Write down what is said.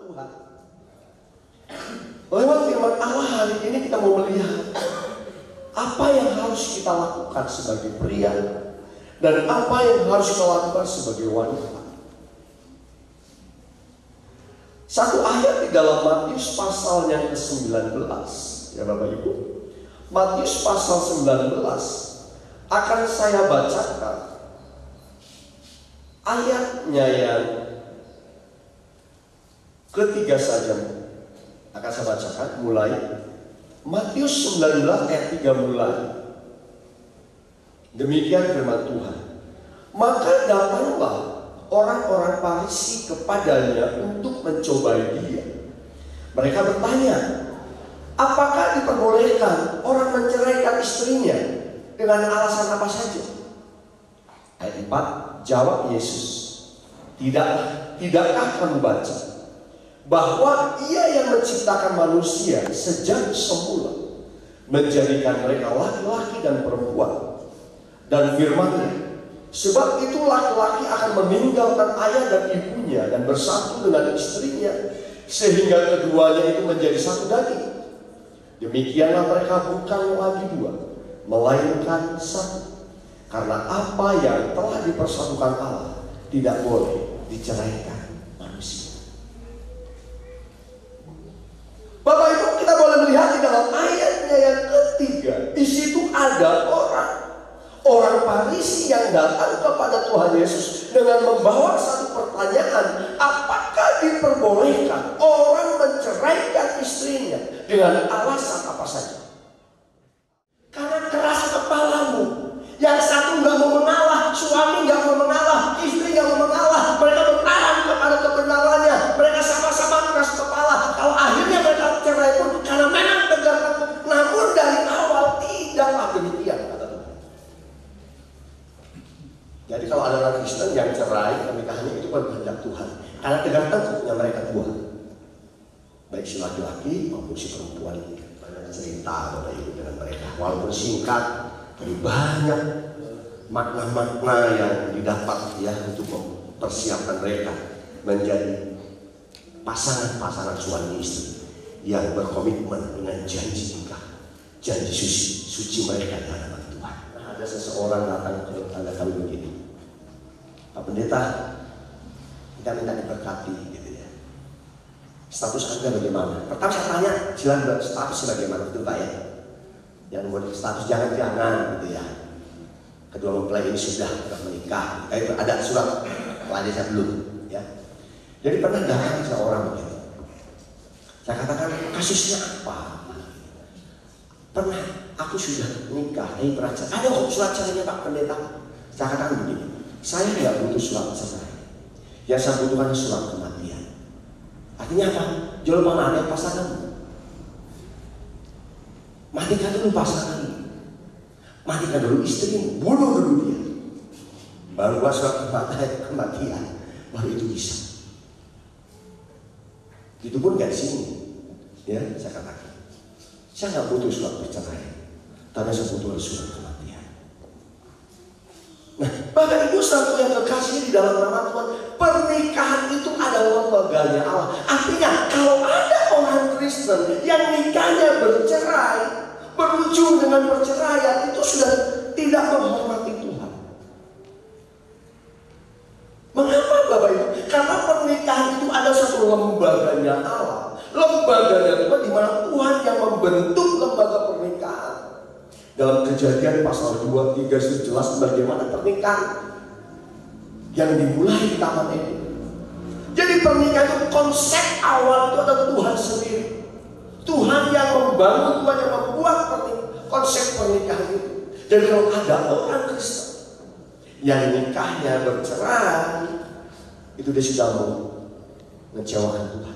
Tuhan. Lewat firman Allah hari ini kita mau melihat apa yang harus kita lakukan sebagai pria dan apa yang harus kita lakukan sebagai wanita. Satu ayat di dalam Matius pasal yang ke-19, ya Bapak Ibu. Matius pasal 19 akan saya bacakan ayatnya yang ketiga saja. Akan saya bacakan mulai Matius 19 ayat 3 mulai. Demikian firman Tuhan. Maka datanglah orang-orang Farisi kepadanya untuk mencobai dia. Mereka bertanya, apakah diperbolehkan orang menceraikan istrinya dengan alasan apa saja? Ayat 4, jawab Yesus, tidakkah kamu baca bahwa Ia yang menciptakan manusia sejak semula menjadikan mereka laki-laki dan perempuan, dan firman-Nya, sebab itu laki-laki akan meninggalkan ayah dan ibunya dan bersatu dengan istrinya, sehingga keduanya itu menjadi satu daging. Demikianlah mereka bukan lagi dua, melainkan satu. Karena apa yang telah dipersatukan Allah tidak boleh diceraikan manusia. Bapak Ibu, kita boleh melihat di dalam ayatnya yang ketiga, di situ ada orang Farisi yang datang kepada Tuhan Yesus dengan membawa satu pertanyaan, apakah diperbolehkan orang menceraikan istrinya dengan alasan apa saja? Karena keras kepalamu. Yang satu nggak mau mengalah, suami nggak mau mengalah, istri nggak mau mengalah. Mereka bertahan kepada kebenarannya. Mereka sama-sama keras kepala. Kalau akhirnya mereka cerai pun karena memang tegar tengkuk. Namun dari awal tidaklah demikian, kata Tuhan. Jadi kalau ada orang Kristen yang cerai pernikahannya itu bukan kehendak Tuhan. Karena tegar tengkuknya mereka dua, baik si laki-laki maupun si perempuan. Banyak cerita Bapak Ibu dengan mereka. Walaupun singkat, tapi banyak makna-makna yang didapat ya untuk mempersiapkan mereka menjadi pasangan-pasangan suami istri yang berkomitmen dengan janji nikah, janji suci mereka di hadapan Tuhan. Nah, ada seseorang datang ke tanda kami begini, Pak Pendeta, kita minta diberkati gitu ya. Status Anda bagaimana? Pertama saya tanya, silakan statusnya bagaimana, betul Pak ya? Yang nomor status jangan-jangan gitu ya. Kedua mempelai ini sudah menikah. Itu ada surat pelajaran belum ya. Jadi pernah datang seorang begitu. Saya katakan kasusnya apa? Pernah aku sudah menikah, pernah ada kok surat cerainya Pak Pendeta. Saya katakan begini, saya tidak butuh surat cerai. Yang saya butuhkan surat kematian. Artinya apa? Jawaban ada pasangan. Matikan dulu pasangan, matikan dulu istrimu, bunuh dulu dia, baru buat surat kematian, baru itu bisa. Itu pun gak di sini, ya saya katakan, saya nggak butuh surat perceraian, tapi saya butuh surat kematian. Nah, Bapak Ibu satu yang kekasih di dalam nama Tuhan, pernikahan itu adalah lembaganya Allah. Artinya kalau ada orang Kristen yang nikahnya bercerai, berujung dengan perceraian, itu sudah tidak menghormati Tuhan. Mengapa Bapak Ibu? Karena pernikahan itu ada satu lembaganya Allah, lembaganya Tuhan, di mana Tuhan yang membentuk lembaga pernikahan. Dalam Kejadian pasal 2-3 itu jelas bagaimana pernikahan yang dimulai di Taman Eden. Jadi pernikahan itu konsep awal itu adalah Tuhan sendiri. Tuhan yang membangun, Tuhan yang membuat konsep pernikahan itu. Dan kalau ada orang Kristen yang nikahnya bercerai, itu dia sudah mengecewakan Tuhan.